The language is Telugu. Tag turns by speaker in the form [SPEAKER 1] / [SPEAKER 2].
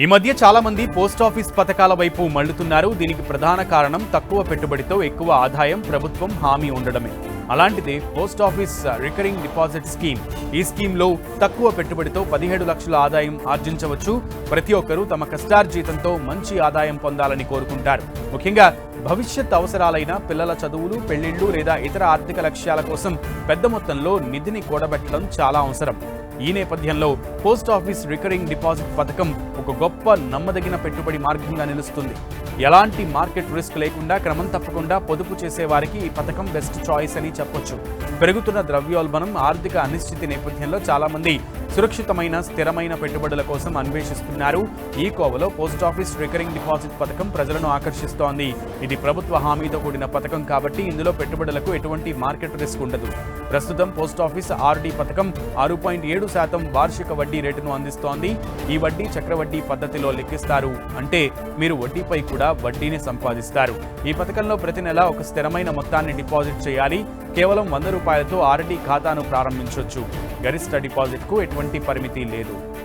[SPEAKER 1] ఈ మధ్య చాలా మంది పోస్టాఫీస్ పథకాల వైపు మళ్లుతున్నారు. దీనికి ప్రధాన కారణం తక్కువ పెట్టుబడితో ఎక్కువ ఆదాయం ప్రభుత్వం హామీ ఉండడమే. అలాంటిదే పోస్టాఫీస్ రికరింగ్ డిపాజిట్ స్కీమ్. ఈ స్కీమ్లో తక్కువ పెట్టుబడితో 17 లక్షల ఆదాయం ఆర్జించవచ్చు. ప్రతి ఒక్కరూ తమ కష్టార్జితంతో మంచి ఆదాయం పొందాలని కోరుకుంటారు. ముఖ్యంగా భవిష్యత్ అవసరాలైన పిల్లల చదువులు, పెళ్లిళ్లు లేదా ఇతర ఆర్థిక లక్ష్యాల కోసం పెద్ద మొత్తంలో నిధిని కూడబెట్టడం చాలా అవసరం. ఈ నేపథ్యంలో పోస్టాఫీస్ రికరింగ్ డిపాజిట్ పథకం ఒక గొప్ప నమ్మదగిన పెట్టుబడి మార్గంగా నిలుస్తుంది. ఎలాంటి మార్కెట్ రిస్క్ లేకుండా క్రమం తప్పకుండా పొదుపు చేసే వారికి ఈ పథకం బెస్ట్ చాయిస్ అని చెప్పొచ్చు. పెరుగుతున్న ద్రవ్యోల్బణం, ఆర్థిక అనిశ్చితి నేపథ్యంలో చాలా మంది సురక్షితమైన స్థిరమైన పెట్టుబడుల కోసం అన్వేషిస్తున్నారు. ఈ కోవలో పోస్టాఫీస్ రికరింగ్ డిపాజిట్ పథకం ప్రజలను ఆకర్షిస్తోంది. ఇది ప్రభుత్వ హామీతో కూడిన పథకం కాబట్టి ఇందులో పెట్టుబడులకు ఎటువంటి మార్కెట్ రిస్క్ ఉండదు. ప్రస్తుతం పోస్టాఫీస్ ఆర్డీ పథకం 6.7% వార్షిక వడ్డీ రేటును అందిస్తోంది. ఈ వడ్డీ చక్రవడ్డీ పద్ధతిలో లెక్కిస్తారు. అంటే మీరు వడ్డీపై కూడా వడ్డీని సంపాదిస్తారు. ఈ పథకంలో ప్రతి నెల ఒక స్థిరమైన మొత్తాన్ని డిపాజిట్ చేయాలి. కేవలం 100 రూపాయలతో ఆర్డీ ఖాతాను ప్రారంభించవచ్చు. గరిష్ట డిపాజిట్కు ఎటువంటి పరిమితి లేదు.